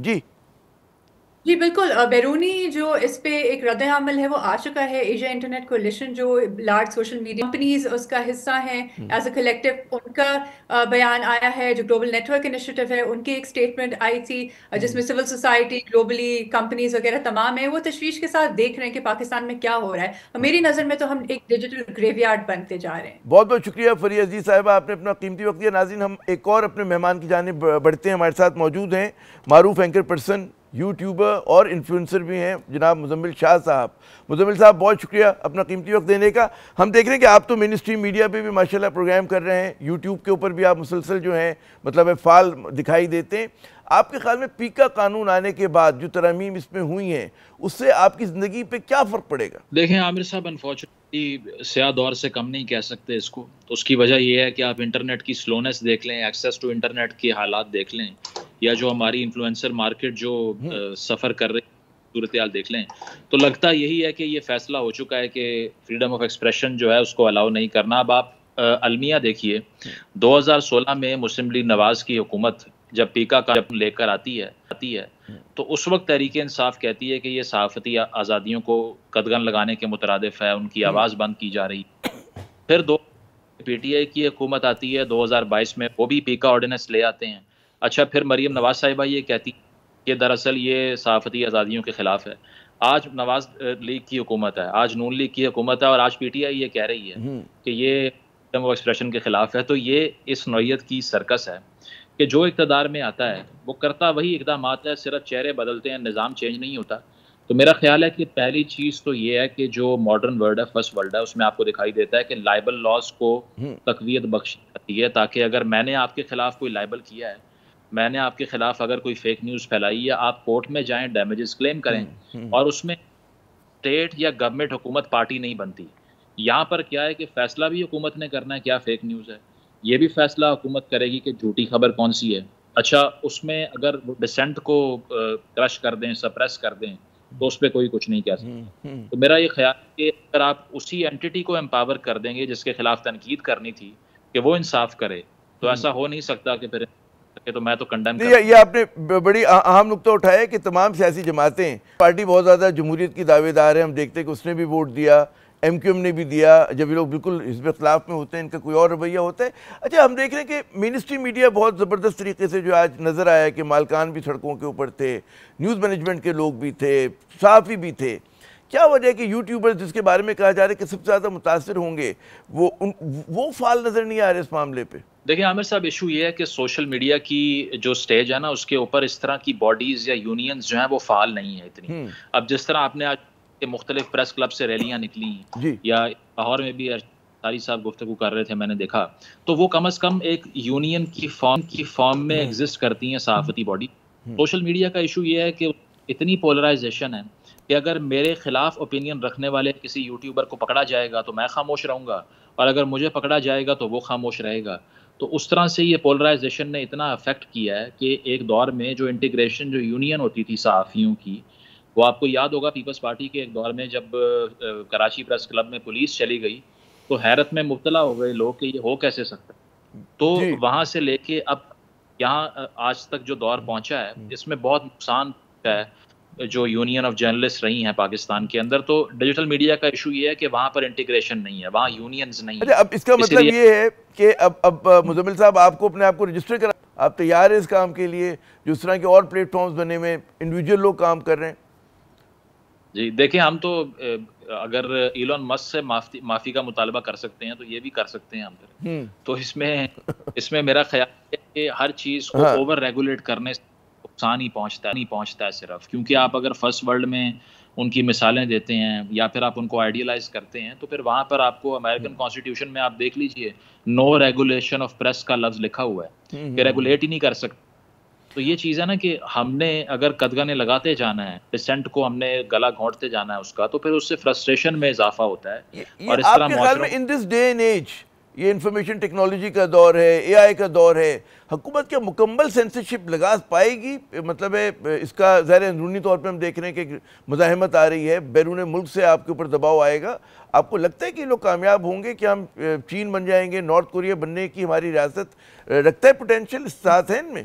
جی بالکل, بیرونی جو اس پہ ایک رد عمل ہے وہ آ چکا ہے. ایشیا انٹرنیٹ کولیشن جو لارج سوشل میڈیا کمپنیز اس کا حصہ ہیں ایز اے کلیکٹیو, ان کا بیان آیا ہے. جو گلوبل نیٹ ورک انیشیٹو ہے ان کی ایک سٹیٹمنٹ آئی تھی جس میں سول سوسائٹی, گلوبلی کمپنیز وغیرہ تمام ہیں, وہ تشویش کے ساتھ دیکھ رہے ہیں کہ پاکستان میں کیا ہو رہا ہے. اور میری نظر میں تو ہم ایک ڈیجیٹل گریو یارڈ بنتے جا رہے ہیں. بہت بہت شکریہ فریہ عزیز صاحبہ, آپ نے اپنا قیمتی وقت دیا. ناظرین ہم ایک اور اپنے مہمان کی جانب بڑھتے ہیں. ہمارے ساتھ موجود ہیں معروف اینکر پرسن, یوٹیوبر اور انفلوئنسر بھی ہیں, جناب مزمل شاہ صاحب. مزمل صاحب بہت شکریہ اپنا قیمتی وقت دینے کا. ہم دیکھ رہے ہیں کہ آپ تو مین اسٹریم میڈیا پہ بھی ماشاءاللہ پروگرام کر رہے ہیں, یوٹیوب کے اوپر بھی آپ مسلسل جو ہیں مطلب فعال دکھائی دیتے ہیں. آپ کے خیال میں پیکا قانون آنے کے بعد جو ترامیم اس میں ہوئی ہیں اس سے آپ کی زندگی پہ کیا فرق پڑے گا؟ دیکھیں عامر صاحب, انفارچونیٹلی سیاہ دور سے کم نہیں کہہ سکتے اس کو. اس کی وجہ یہ ہے کہ آپ انٹرنیٹ کی سلونیس دیکھ لیں, ایکسیس ٹو انٹرنیٹ کے حالات دیکھ لیں, یا جو ہماری انفلوئنسر مارکیٹ جو سفر کر رہی صورتحال دیکھ لیں, تو لگتا یہی ہے کہ یہ فیصلہ ہو چکا ہے کہ فریڈم آف ایکسپریشن جو ہے اس کو الاؤ نہیں کرنا. اب آپ المیہ دیکھیے, 2016 میں مسلم لیگ نواز کی حکومت جب پیکا کا لے کر آتی ہے تو اس وقت تحریک انصاف کہتی ہے کہ یہ صحافتی آزادیوں کو قدغن لگانے کے مترادف ہے, ان کی آواز بند کی جا رہی ہے. پھر پی ٹی آئی کی حکومت آتی ہے 2022 میں, وہ بھی پیکا آرڈیننس لے آتے ہیں. اچھا, پھر مریم نواز صاحبہ یہ کہتی کہ دراصل یہ صحافتی آزادیوں کے خلاف ہے. آج نواز لیگ کی حکومت ہے, آج نون لیگ کی حکومت ہے, اور آج پی ٹی آئی یہ کہہ رہی ہے کہ یہ فریڈم آف ایکسپریشن کے خلاف ہے. تو یہ اس نوعیت کی سرکس ہے. کہ جو اقتدار میں آتا ہے وہ کرتا وہی اقدامات ہے، صرف چہرے بدلتے ہیں، نظام چینج نہیں ہوتا. تو میرا خیال ہے کہ پہلی چیز تو یہ ہے کہ جو ماڈرن ورلڈ ہے، فرسٹ ورلڈ ہے، اس میں آپ کو دکھائی دیتا ہے کہ لائبل لاز کو تقویت بخشی جاتی ہے، تاکہ اگر میں نے آپ کے خلاف کوئی لائبل کیا ہے، میں نے آپ کے خلاف اگر کوئی فیک نیوز پھیلائی ہے، آپ کورٹ میں جائیں، ڈیمیجز کلیم کریں. اور اس میں اسٹیٹ یا گورنمنٹ حکومت پارٹی نہیں بنتی. یہاں پر کیا ہے کہ فیصلہ بھی حکومت نے کرنا ہے کیا فیک نیوز ہے، یہ بھی فیصلہ حکومت کرے گی کہ جھوٹی خبر کون سی ہے. اچھا، اس میں اگر ڈسینٹ کو کرش کر دیں، سپریس کر دیں، تو اس پہ کوئی کچھ نہیں کہہ سکتا. تو میرا یہ خیال ہے کہ اگر آپ اسی اینٹی کو امپاور کر دیں گے جس کے خلاف تنقید کرنی تھی کہ وہ انصاف کرے، تو ایسا ہو نہیں سکتا کہ پھر تو میں تو کنڈیم کرتا ہوں. یہ آپ نے بڑی اہم نقطہ اٹھایا کہ تمام سیاسی جماعتیں، پارٹی بہت زیادہ جمہوریت کی دعوے دار ہیں. ہم دیکھتے ہیں کہ اس نے بھی ووٹ دیا، ایم کیو ایم نے بھی دیا. جب یہ لوگ بالکل حزب اختلاف میں ہوتے ہیں، ان کا کوئی اور رویہ ہوتا ہے. اچھا، ہم دیکھ رہے ہیں کہ مین اسٹریم میڈیا بہت زبردست طریقے سے جو آج نظر آیا کہ مالکان بھی سڑکوں کے اوپر تھے، نیوز مینجمنٹ کے لوگ بھی تھے، صحافی بھی تھے. کیا وجہ ہے کہ یوٹیوبرز جس کے بارے میں کہا جا رہا ہے کہ سب سے زیادہ متاثر ہوں گے، وہ فعال نظر نہیں آ رہے اس معاملے پہ؟ دیکھیں عامر صاحب، ایشو یہ ہے کہ سوشل میڈیا کی جو سٹیج ہے نا، اس کے اوپر اس طرح کی باڈیز یا یونینز جو ہیں وہ فعال نہیں ہیں اتنی. اب جس طرح آپ نے آج مختلف پریس کلب سے ریلیاں نکلی یا لاہور میں بھی ارشاد صاحب گفتگو کر رہے تھے، میں نے دیکھا، تو وہ کم از کم ایک یونین کی فارم میں ایگزسٹ کرتی ہیں صحافتی باڈی. سوشل میڈیا کا ایشو یہ ہے کہ اتنی پولرائزیشن ہے کہ اگر میرے خلاف اوپینین رکھنے والے کسی یوٹیوبر کو پکڑا جائے گا تو میں خاموش رہوں گا، اور اگر مجھے پکڑا جائے گا تو وہ خاموش رہے گا. تو اس طرح سے یہ پولرائزیشن نے اتنا افیکٹ کیا ہے کہ ایک دور میں جو انٹیگریشن، جو یونین ہوتی تھی صحافیوں کی، وہ آپ کو یاد ہوگا پیپلز پارٹی کے ایک دور میں جب کراچی پریس کلب میں پولیس چلی گئی تو حیرت میں مبتلا ہو گئے لوگ کہ یہ ہو کیسے سکتا ہے. تو وہاں سے لے کے اب یہاں آج تک جو دور پہنچا ہے، اس میں بہت نقصان ہے جو یونین آف جرنلسٹ رہی ہیں پاکستان کے اندر. تو ڈیجیٹل میڈیا کا ایشو یہ ہے کہ وہاں پر انٹیگریشن نہیں ہے، وہاں یونینز نہیں ہیں. اب اس کا مطلب یہ ہے کہ اب مزمل صاحب آپ کو اپنے آپ کو رجسٹر کرا، آپ تیار ہیں اس کام کے لیے جو اس طرح کے اور پلیٹ فارمز بنے ہوئے انڈیویجول لوگ کام کر رہے ہیں؟ جی دیکھیں، ہم تو اگر ایلون مسک سے معافی کا مطالبہ کر سکتے ہیں تو یہ بھی کر سکتے ہیں ہم پھر. تو اس میں میرا خیال ہے کہ ہر چیز کو اوور ریگولیٹ کرنے سے نقصان ہی پہنچتا ہے صرف. کیونکہ آپ اگر فرسٹ ورلڈ میں ان کی مثالیں دیتے ہیں یا پھر آپ ان کو آئیڈیلائز کرتے ہیں، تو پھر وہاں پر آپ کو امریکن کانسٹیٹیوشن میں آپ دیکھ لیجئے نو ریگولیشن آف پریس کا لفظ لکھا ہوا ہے کہ ریگولیٹ ہی نہیں کر سکتے. تو یہ چیز ہے نا کہ ہم نے اگر قدغنے لگاتے جانا ہے، ڈسینٹ کو ہم نے گلا گھونٹتے جانا ہے اس کا، تو پھر اس سے فرسٹریشن میں اضافہ ہوتا ہے. اور اس طرح آپ کے خیال میں ان دس ڈے اینڈ ایج، یہ انفارمیشن ٹیکنالوجی کا دور ہے، اے آئی کا دور ہے، حکومت کیا مکمل سینسرشپ لگا پائے گی؟ مطلب ہے اس کا ظاہر اندرونی طور پہ ہم دیکھ رہے ہیں کہ مزاحمت آ رہی ہے، بیرون ملک سے آپ کے اوپر دباؤ آئے گا. آپ کو لگتا ہے کہ یہ لوگ کامیاب ہوں گے کہ ہم چین بن جائیں گے، نارتھ کوریا بننے کی ہماری ریاست رکھتا ہے پوٹینشیل، اس ساتھ ہے ان میں؟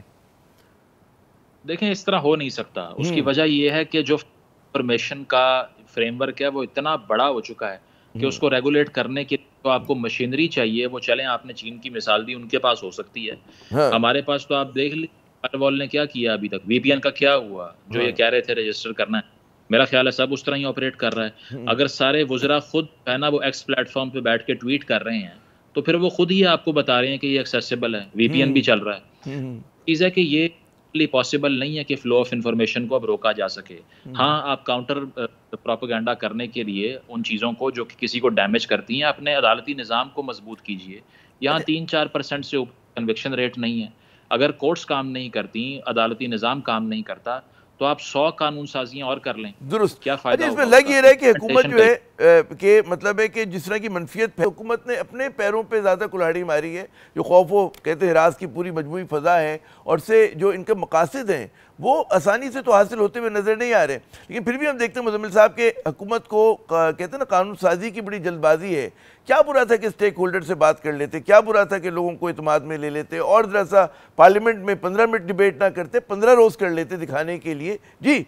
دیکھیں، اس طرح ہو نہیں سکتا. اس کی وجہ یہ ہے کہ جو انفارمیشن کا فریم ورک ہے وہ اتنا بڑا ہو چکا ہے کہ اس کو ریگولیٹ کرنے کے تو آپ کو مشینری چاہیے. وہ چلیں، آپ نے چین کی مثال دی، ان کے پاس ہو سکتی ہے، ہمارے پاس تو آپ دیکھ لیں فائر وال نے کیا کیا ابھی تک، وی پی این کا کیا ہوا جو یہ کہہ رہے تھے رجسٹر کرنا ہے. میرا خیال ہے سب اس طرح ہی آپریٹ کر رہا ہے. اگر سارے وزراء خود ہے نا وہ ایکس پلیٹ فارم پہ بیٹھ کے ٹویٹ کر رہے ہیں، تو پھر وہ خود ہی آپ کو بتا رہے ہیں کہ یہ ایکسیسیبل ہے، وی پی این بھی چل رہا ہے. چیز ہے کہ یہ پاسبل نہیں ہے کہ فلو آف انفارمیشن کو اب روکا جا سکے. ہاں، آپ کاؤنٹر پروپیگنڈا کرنے کے لیے ان چیزوں کو جو کسی کو ڈیمیج کرتی ہیں اپنے عدالتی نظام کو مضبوط کیجئے. یہاں 3-4% سے اوپر کنوکشن ریٹ نہیں ہے. اگر کورٹس کام نہیں کرتی، عدالتی نظام کام نہیں کرتا، تو آپ 100 قانون سازیاں اور کر لیں. درست. کیا فائدہ اس میں لگ یہ رہا ہے کہ حکومت جو ہے کہ مطلب ہے کہ جس طرح کی منفیت حکومت نے اپنے پیروں پہ زیادہ کلہاڑی ماری ہے. جو خوف و کہتے ہیں ہراس کی پوری مجموعی فضا ہے، اور سے جو ان کے مقاصد ہیں وہ آسانی سے تو حاصل ہوتے ہوئے نظر نہیں آ رہے. لیکن پھر بھی ہم دیکھتے ہیں مزمل صاحب کہ حکومت کو کہتے ہیں نا قانون سازی کی بڑی جلد بازی ہے. کیا برا تھا کہ اسٹیک ہولڈر سے بات کر لیتے؟ کیا برا تھا کہ لوگوں کو اعتماد میں لے لیتے اور ذرا سا پارلیمنٹ میں 15 منٹ ڈیبیٹ نہ کرتے، 15 روز کر لیتے دکھانے کے لیے؟ جی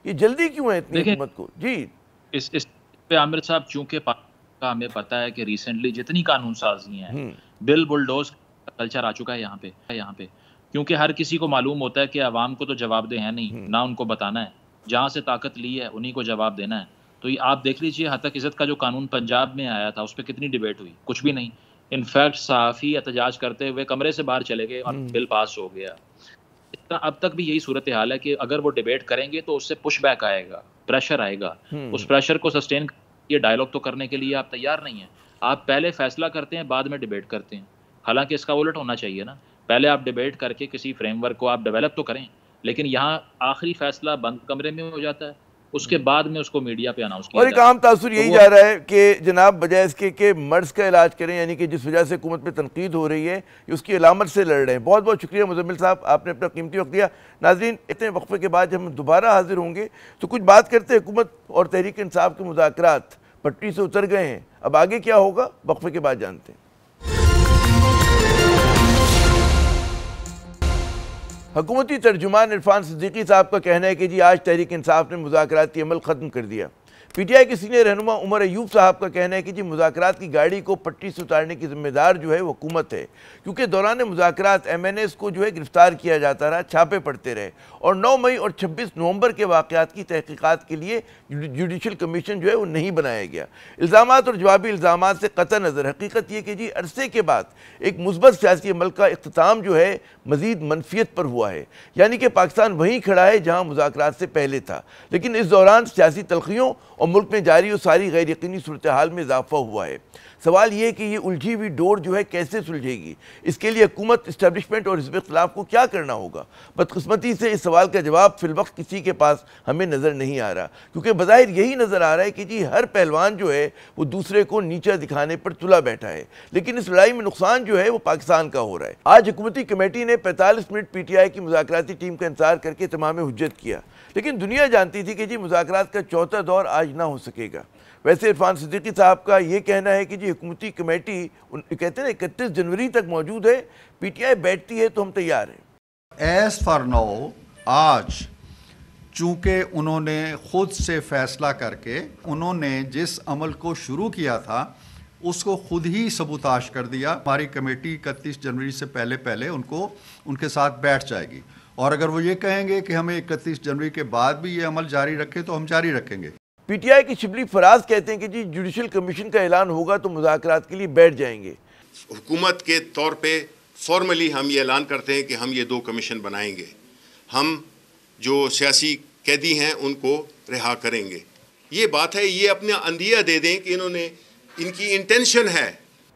یہ جلدی کیوں ہے اتنی حکومت کو؟ جی اس پہ عامر صاحب، چونکہ کا ہمیں پتہ ہے کہ ریسنٹلی جتنی قانون سازی ہیں، بلڈوز کا کلچر آ چکا ہے یہاں پہ. کیونکہ ہر کسی کو معلوم ہوتا ہے کہ عوام کو تو جواب دہ ہے نہیں، نہ ان کو بتانا ہے، جہاں سے طاقت لی ہے انہی کو جواب دینا ہے. تو یہ آپ دیکھ لیجئے، حد تک عزت کا جو قانون پنجاب میں آیا تھا اس پہ کتنی ڈیبیٹ ہوئی، کچھ بھی نہیں. انفیکٹ صحافی احتجاج کرتے ہوئے کمرے سے باہر چلے گئے اور بل پاس ہو گیا. اب تک بھی یہی صورتحال ہے کہ اگر وہ ڈیبیٹ کریں گے تو اس سے پش بیک آئے گا, پریشر آئے گا. اس پریشر کو سسٹین یہ ڈائیلاگ تو کرنے کے لیے آپ تیار نہیں ہیں. آپ پہلے فیصلہ کرتے ہیں, بعد میں ڈیبیٹ کرتے ہیں. حالانکہ اس کا الٹ ہونا چاہیے نا, پہلے آپ ڈیبیٹ کر کے کسی فریم ورک کو آپ ڈیولپ تو کریں, لیکن یہاں آخری فیصلہ بند کمرے میں ہو جاتا ہے, اس کے بعد میں اس کو میڈیا پہ اناؤنس کیا. اور ایک عام تاثر یہی جا رہا ہے کہ جناب بجائے اس کے کہ مرض کا علاج کریں, یعنی کہ جس وجہ سے حکومت پہ تنقید ہو رہی ہے اس کی علامت سے لڑ رہے ہیں. بہت بہت شکریہ مزمل صاحب, آپ نے اپنا قیمتی وقت دیا. ناظرین, اتنے وقفے کے بعد جب ہم دوبارہ حاضر ہوں گے تو کچھ بات کرتے ہیں. حکومت اور تحریک انصاف کے مذاکرات پٹری سے اتر گئے ہیں, اب آگے کیا ہوگا وقفے کے بعد جانتے ہیں. حکومتی ترجمان عرفان صدیقی صاحب کا کہنا ہے کہ جی آج تحریک انصاف نے مذاکراتی عمل ختم کر دیا. پی ٹی آئی کے سینئر رہنما عمر ایوب صاحب کا کہنا ہے کہ جی مذاکرات کی گاڑی کو پٹری سے اتارنے کی ذمہ دار جو ہے وہ حکومت ہے, کیونکہ دوران مذاکرات ایم این ایس کو جو ہے گرفتار کیا جاتا رہا, چھاپے پڑتے رہے, اور 9 مئی اور 26 نومبر کے واقعات کی تحقیقات کے لیے جوڈیشل کمیشن جو ہے وہ نہیں بنایا گیا. الزامات اور جوابی الزامات سے قطع نظر حقیقت یہ کہ جی عرصے کے بعد ایک مثبت سیاسی عمل کا اختتام جو ہے مزید منفیت پر ہوا ہے, یعنی کہ پاکستان وہیں کھڑا ہے جہاں مذاکرات سے پہلے تھا, لیکن اس دوران سیاسی تلخیوں اور ملک میں جاری و ساری غیر یقینی صورتحال میں اضافہ ہوا ہے. سوال یہ ہے کہ یہ الجھی ہوئی ڈور جو ہے کیسے سلجھے گی, اس کے لیے حکومت, اسٹیبلشمنٹ اور حزب اختلاف کو کیا کرنا ہوگا. بدقسمتی سے اس سوال کا جواب فی الوقت کسی کے پاس ہمیں نظر نہیں آ رہا, کیونکہ بظاہر یہی نظر آ رہا ہے کہ جی ہر پہلوان جو ہے وہ دوسرے کو نیچا دکھانے پر تلا بیٹھا ہے, لیکن اس لڑائی میں نقصان جو ہے وہ پاکستان کا ہو رہا ہے. آج حکومتی کمیٹی نے 45 منٹ پی ٹی آئی کی مذاکراتی ٹیم کا انتظار کر کے تمام حجت کیا, لیکن دنیا جانتی تھی کہ جی مذاکرات کا چوتھا دور آج نہ ہو سکے گا. ویسے عرفان صدیقی صاحب کا یہ کہنا ہے کہ جی حکومتی کمیٹی کہتے ہیں 31 جنوری تک موجود ہے, پی ٹی آئی بیٹھتی ہے تو ہم تیار ہیں. ایز فار نو آج چونکہ انہوں نے خود سے فیصلہ کر کے انہوں نے جس عمل کو شروع کیا تھا اس کو خود ہی سبوتاش کر دیا. ہماری کمیٹی 31 جنوری سے پہلے ان کے ساتھ بیٹھ جائے گی, اور اگر وہ یہ کہیں گے کہ ہمیں 31 جنوری کے بعد بھی یہ عمل جاری رکھے تو ہم جاری رکھیں گے. پی ٹی آئی کی شبلی فراز کہتے ہیں کہ جی جوڈیشل کمیشن کا اعلان ہوگا تو مذاکرات کے لیے بیٹھ جائیں گے. حکومت کے طور پہ فارملی ہم یہ اعلان کرتے ہیں کہ ہم یہ 2 کمیشن بنائیں گے, ہم جو سیاسی قیدی ہیں ان کو رہا کریں گے. یہ بات ہے, یہ اپنا اندیہ دے دیں کہ ان کی انٹینشن ہے.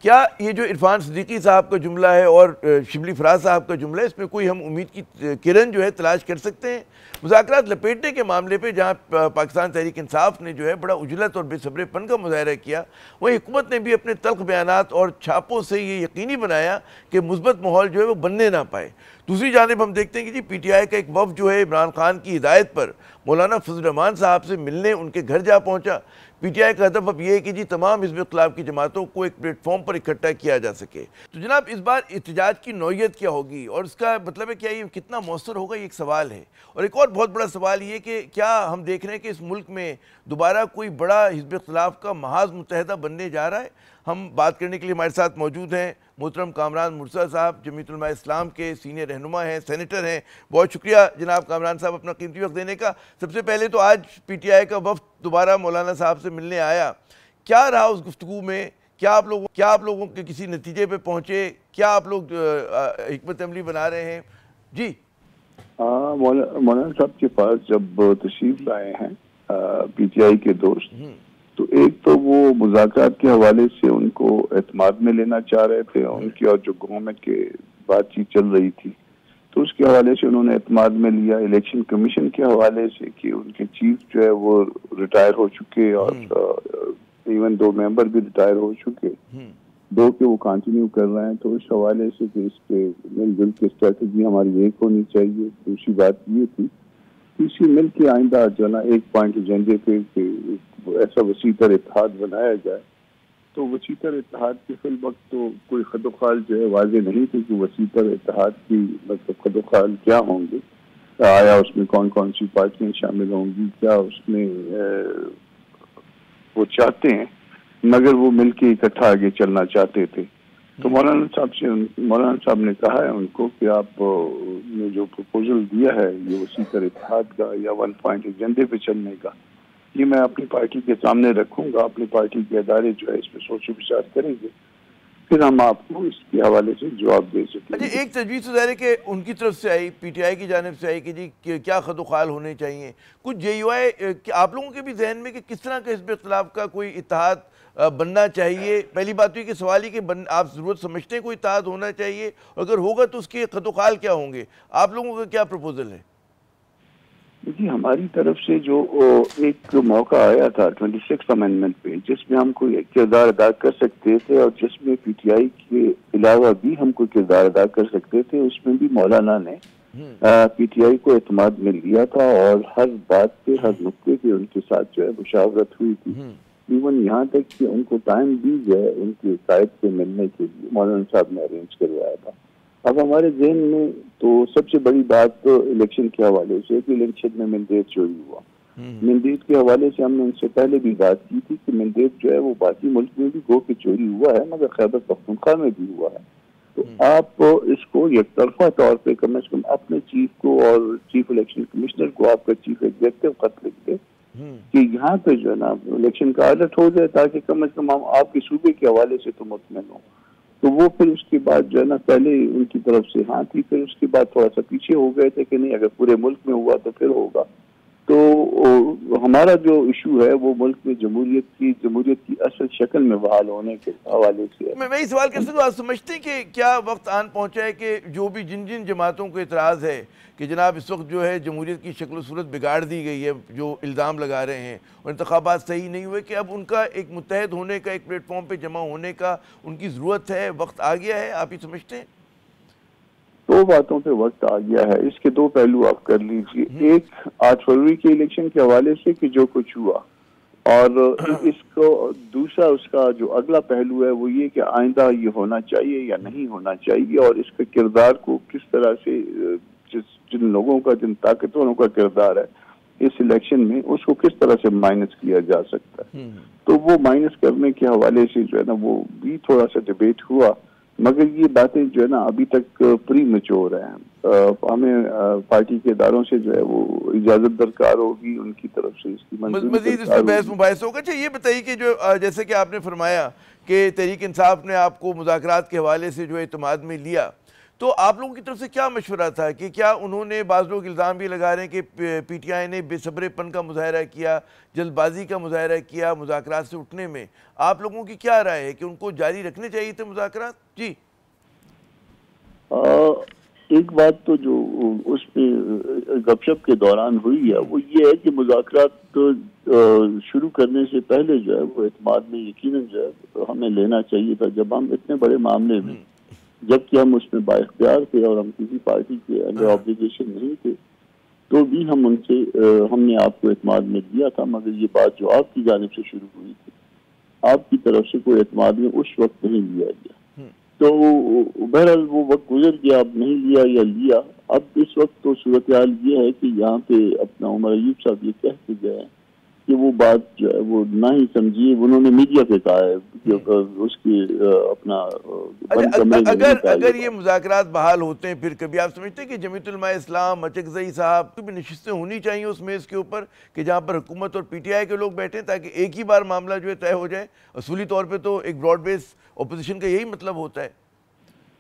کیا یہ جو عرفان صدیقی صاحب کا جملہ ہے اور شبلی فراز صاحب کا جملہ ہے, اس میں کوئی ہم امید کی کرن جو ہے تلاش کر سکتے ہیں؟ مذاکرات لپیٹنے کے معاملے پہ جہاں پاکستان تحریک انصاف نے جو ہے بڑا اجلت اور بے صبر پن کا مظاہرہ کیا, وہیں حکومت نے بھی اپنے تلخ بیانات اور چھاپوں سے یہ یقینی بنایا کہ مثبت ماحول جو ہے وہ بننے نہ پائے. دوسری جانب ہم دیکھتے ہیں کہ جی پی ٹی آئی کا ایک وفد جو ہے عمران خان کی ہدایت پر مولانا فضل الرحمان صاحب سے ملنے ان کے گھر جا پہنچا. پی ٹی آئی کا ہدف اب یہ ہے کہ جی تمام حزب اختلاف کی جماعتوں کو ایک پلیٹ فارم پر اکٹھا کیا جا سکے. تو جناب اس بار احتجاج کی نوعیت کیا ہوگی اور اس کا مطلب ہے کیا یہ کتنا مؤثر ہوگا, یہ ایک سوال ہے. اور ایک اور بہت بڑا سوال یہ کہ کیا ہم دیکھ رہے ہیں کہ اس ملک میں دوبارہ کوئی بڑا حزب اختلاف کا محاذ متحدہ بننے جا رہا ہے. ہم بات کرنے کے لیے ہمارے ساتھ موجود ہیں محترم کامران مرزا صاحب, جمعیت علماء اسلام کے سینئر رہنما ہیں, سینیٹر ہیں. بہت شکریہ جناب کامران صاحب اپنا قیمتی وقت دینے کا. سب سے پہلے تو آج پی ٹی آئی کا وفد دوبارہ مولانا صاحب سے ملنے آیا, کیا رہا اس گفتگو میں؟ کیا آپ لوگوں کے کسی نتیجے پہ پہنچے؟ کیا آپ لوگ حکمت عملی بنا رہے ہیں؟ جی مولانا صاحب کے پاس جب تشریف لائے ہیں پی ٹی آئی کے دوست, تو ایک تو وہ مذاکرات کے حوالے سے ان کو اعتماد میں لینا چاہ رہے تھے, ان کی اور جو گورنمنٹ کے بات چیت چل رہی تھی تو اس کے حوالے سے انہوں نے اعتماد میں لیا. الیکشن کمیشن کے حوالے سے کہ ان کے چیف جو ہے وہ ریٹائر ہو چکے اور ایون 2 ممبر بھی ریٹائر ہو چکے, 2 کے وہ کنٹینیو کر رہے ہیں, تو اس حوالے سے کہ اس پہ مل جل کے اسٹریٹجی ہماری ایک ہونی چاہیے. دوسری بات یہ تھی اسی مل کے آئندہ جو ہے نا ایک پوائنٹ ایجنڈے پہ کہ ایسا وسیع تر اتحاد بنایا جائے. تو وسیع تر اتحاد کے فی الوقت تو کوئی خد و خال جو ہے واضح نہیں تھی کہ وسیع تر اتحاد کی مطلب خد و خال کیا ہوں گے, آیا اس میں کون کون سی پارٹیاں شامل ہوں گی, کیا اس میں وہ چاہتے ہیں, مگر وہ مل کے اکٹھا آگے چلنا چاہتے تھے. تو مولانا صاحب نے کہا ہے ان کو کہ آپ نے جو پروپوزل دیا ہے یہ وسیع تر اتحاد کا یا 1 پوائنٹ ایجنڈے پہ چلنے کا, یہ میں اپنی پارٹی کے سامنے رکھوں گا. اپنی پارٹی کے ادارے جو ہے اس پہ سوچ و بچار کریں گے. پھر ہم آپ کو اس کے حوالے سے جواب دے سکیں. اچھا، ایک تجویز ظاہر ہے کہ ان کی طرف سے آئی، پی ٹی آئی کی جانب سے آئی کہ جی کیا خط و خال ہونے چاہیے. کچھ جے یو آئی آپ لوگوں کے بھی ذہن میں کہ کس طرح کا حزب اختلاف کا کوئی اتحاد بننا چاہیے؟ پہلی بات یہ کہ سوال ہی کہ آپ ضرورت سمجھتے ہیں کوئی اتحاد ہونا چاہیے، اور اگر ہوگا تو اس کے خط و خال کیا ہوں گے؟ آپ لوگوں کا کیا پروپوزل ہے؟ جی، ہماری طرف سے جو ایک موقع آیا تھا 26 امینڈمنٹ پہ، جس میں ہم کوئی کردار ادا کر سکتے تھے اور جس میں پی ٹی آئی کے علاوہ بھی ہم کوئی کردار ادا کر سکتے تھے، اس میں بھی مولانا نے پی ٹی آئی کو اعتماد میں لیا تھا اور ہر بات پہ، ہر نقطے پہ ان کے ساتھ جو ہے مشاورت ہوئی تھی. ایون یہاں تک کہ ان کو ٹائم بھی جو ہے ان کے قائد سے ملنے کے لیے مولانا صاحب نے ارینج کروایا تھا. اب ہمارے ذہن میں تو سب سے بڑی بات تو الیکشن کے حوالے سے کہ الیکشن میں مینڈیٹ چوری ہوا. مینڈیٹ کے حوالے سے ہم نے ان سے پہلے بھی بات کی تھی کہ مینڈیٹ جو ہے وہ باقی ملک میں بھی گو کہ چوری ہوا ہے، مگر خیبر پختونخوا میں بھی ہوا ہے. تو آپ اس کو یک طرفہ طور پہ کم از کم اپنے چیف کو اور چیف الیکشن کمشنر کو آپ کا چیف ایگزیکٹو خط لکھ دیں کہ یہاں پہ جو ہے نا الیکشن کا آڈٹ ہو جائے، تاکہ کم از کم ہم آپ کے صوبے کے حوالے سے تو مطمئن ہوں. تو وہ پھر اس کے بعد جو ہے نا پہلے ان کی طرف سے ہاں تھی، پھر اس کے بعد تھوڑا سا پیچھے ہو گئے تھے کہ نہیں اگر پورے ملک میں ہوا تو پھر ہوگا. تو ہمارا جو ایشو ہے وہ ملک میں جمہوریت کی اصل شکل میں بحال ہونے کے حوالے سے. میں یہ سوال کر سکتا ہوں، آپ سمجھتے ہیں کہ کیا وقت آن پہنچا ہے کہ جو بھی جن جماعتوں کو اعتراض ہے کہ جناب اس وقت جو ہے جمہوریت کی شکل و صورت بگاڑ دی گئی ہے، جو الزام لگا رہے ہیں اور انتخابات صحیح نہیں ہوئے، کہ اب ان کا ایک متحد ہونے کا، ایک پلیٹ فارم پہ جمع ہونے کا ان کی ضرورت ہے، وقت آ گیا ہے؟ آپ یہ سمجھتے ہیں؟ دو باتوں پہ وقت آ گیا ہے. اس کے دو پہلو آپ کر لیجئے. ایک 8 فروری کے الیکشن کے حوالے سے کہ جو کچھ ہوا، اور اس کو دوسرا اس کا جو اگلا پہلو ہے وہ یہ کہ آئندہ یہ ہونا چاہیے یا نہیں ہونا چاہیے، اور اس کے کردار کو کس طرح سے جن لوگوں کا، جن طاقتوروں کا کردار ہے اس الیکشن میں، اس کو کس طرح سے مائنس کیا جا سکتا ہے. تو وہ مائنس کرنے کے حوالے سے جو ہے نا وہ بھی تھوڑا سا ڈیبیٹ ہوا، مگر یہ باتیں جو ہے نا ابھی تک پری میچور ہیں. ہمیں پارٹی کے اداروں سے جو ہے وہ اجازت درکار ہوگی، ان کی طرف سے اس کی مزید اس میں بحث مباحث ہوگا. اچھا یہ بتائیے کہ جو جیسے کہ آپ نے فرمایا کہ تحریک انصاف نے آپ کو مذاکرات کے حوالے سے جو اعتماد میں لیا، تو آپ لوگوں کی طرف سے کیا مشورہ تھا کہ کیا انہوں نے، بعض لوگ الزام بھی لگا رہے ہیں کہ پی ٹی آئی نے بے صبرے پن کا مظاہرہ کیا، جلد بازی کا مظاہرہ کیا مذاکرات سے اٹھنے میں، آپ لوگوں کی کیا رائے ہے کہ ان کو جاری رکھنے چاہیے تھے مذاکرات؟ جی، ایک بات تو جو اس پہ گپ شپ کے دوران ہوئی ہے وہ یہ ہے کہ مذاکرات شروع کرنے سے پہلے جو ہے وہ اعتماد میں یقیناً جو ہے ہمیں لینا چاہیے تھا. جب ہم اتنے بڑے معاملے میں، جبکہ ہم اس میں بااختیار تھے اور ہم کسی پارٹی کے انڈر آبلیگیشن نہیں تھے، تو بھی ہم نے آپ کو اعتماد میں دیا تھا. مگر یہ بات جو آپ کی جانب سے شروع ہوئی تھی، آپ کی طرف سے کوئی اعتماد میں اس وقت نہیں لیا گیا. تو بہرحال وہ وقت گزر گیا، اب نہیں لیا یا لیا. اب اس وقت تو صورتحال یہ ہے کہ یہاں پہ اپنا عمر ایوب صاحب یہ کہہ کے گئے کہ وہ بات جو ہے وہ نہ ہی سمجھیے. انہوں نے میڈیا پہ کہا ہے کہ اس کی اپنا اگر یہ مذاکرات بحال ہوتے ہیں، پھر کبھی آپ سمجھتے ہیں کہ جمیعت علماء اسلام، اچکزئی صاحب کی بھی نشستیں ہونی چاہیے اس میز کے اوپر کہ جہاں پر حکومت اور پی ٹی آئی کے لوگ بیٹھیں، تاکہ ایک ہی بار معاملہ جو ہے طے ہو جائے؟ اصولی طور پہ تو ایک براڈ بیس اپوزیشن کا یہی مطلب ہوتا ہے.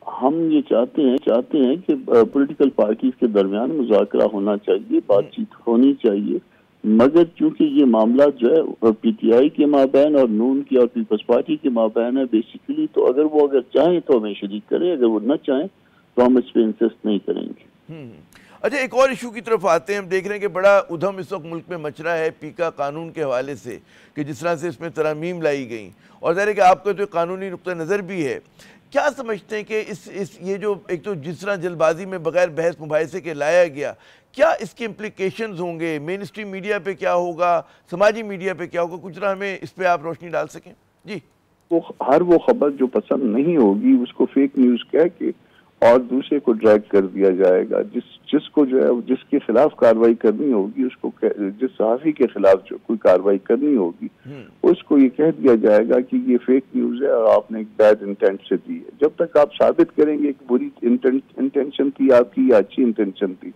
ہم یہ چاہتے ہیں کہ پولیٹیکل پارٹیز کے درمیان مذاکرہ ہونا چاہیے، بات چیت ہونی چاہیے. مگر چونکہ یہ معاملہ جو ہے پی ٹی آئی کے مابین اور نون کی اور پیپلز پارٹی کے مابین ہے بیسیکلی، تو اگر چاہیں تو ہمیں شریک کریں، اگر وہ نہ چاہیں تو ہم اس پہ انسسٹ نہیں کریں گے. اچھا، ایک اور ایشو کی طرف آتے ہیں. ہم دیکھ رہے ہیں کہ بڑا ادھم اس وقت ملک میں مچ رہا ہے پیکا قانون کے حوالے سے، کہ جس طرح سے اس میں ترامیم لائی گئیں، اور ظاہر ہے کہ آپ کا جو قانونی نقطہ نظر بھی ہے. کیا سمجھتے ہیں کہ یہ جو ایک تو جس طرح جلد بازی میں بغیر بحث مباحثے کے لایا گیا، کیا اس کے امپلیکیشنز ہوں گے؟ مین اسٹریم میڈیا پہ کیا ہوگا، سماجی میڈیا پہ کیا ہوگا؟ کچھ طرح ہمیں اس پہ آپ روشنی ڈال سکیں. جی، ہر وہ خبر جو پسند نہیں ہوگی اس کو فیک نیوز کہہ کے اور دوسرے کو ڈریگ کر دیا جائے گا. جس کو جو ہے جس کے خلاف کارروائی کرنی ہوگی، اس کو جس صحافی کے خلاف جو کوئی کارروائی کرنی ہوگی، اس کو یہ کہہ دیا جائے گا کہ یہ فیک نیوز ہے اور آپ نے ایک بیڈ انٹینٹ سے دی ہے. جب تک آپ ثابت کریں گے کہ بری انٹینشن تھی آپ کی یا اچھی انٹینشن تھی،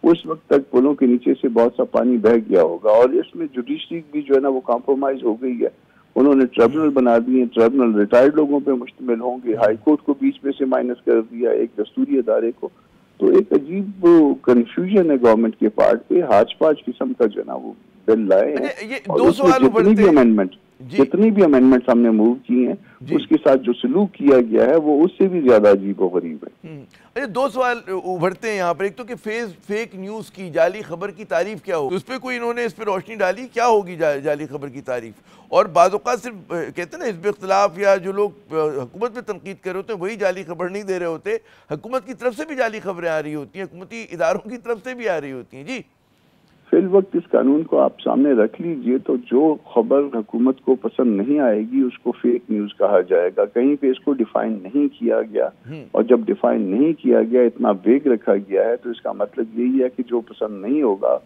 اس وقت تک پلوں کے نیچے سے بہت سا پانی بہہ گیا ہوگا. اور اس میں جوڈیشری بھی جو ہے نا وہ کمپرومائز ہو گئی ہے. انہوں نے ٹریبونل بنا دیے، ٹریبونل ریٹائرڈ لوگوں پہ مشتمل ہوں گے، ہائی کورٹ کو بیچ میں سے مائنس کر دیا ایک دستوری ادارے کو. تو ایک عجیب کنفیوژن ہے گورنمنٹ کے پارٹ پہ، ہاچ پاچ قسم کا جو نا وہ بل لائے ہیں. اور اس میں جتنی بھی امینڈمنٹس ہم نے موو کی ہیں اس کے ساتھ جو سلوک کیا گیا ہے وہ اس سے بھی زیادہ عجیب و غریب ہے. دو سوال ابھرتے ہیں یہاں پر. ایک تو کہ فیک نیوز کی، جعلی خبر کی تعریف کیا ہوگی؟ اس پہ کوئی انہوں نے اس پہ روشنی ڈالی کیا ہوگی جعلی خبر کی تعریف؟ اور بعض اوقات صرف کہتے ہیں نا حزب اختلاف یا جو لوگ حکومت پہ تنقید کر رہے ہوتے ہیں وہی جعلی خبر نہیں دے رہے ہوتے، حکومت کی طرف سے بھی جعلی خبریں آ رہی ہوتی ہیں، حکومتی اداروں کی طرف سے بھی آ رہی ہوتی ہیں. جی فی الوقت اس قانون کو آپ سامنے رکھ لیجئے تو جو خبر حکومت کو پسند نہیں آئے گی اس کو فیک نیوز کہا جائے گا. کہیں پہ اس کو ڈیفائن نہیں کیا گیا، اور جب ڈیفائن نہیں کیا گیا، اتنا ویگ رکھا گیا ہے، تو اس کا مطلب یہی ہے کہ جو پسند نہیں ہوگا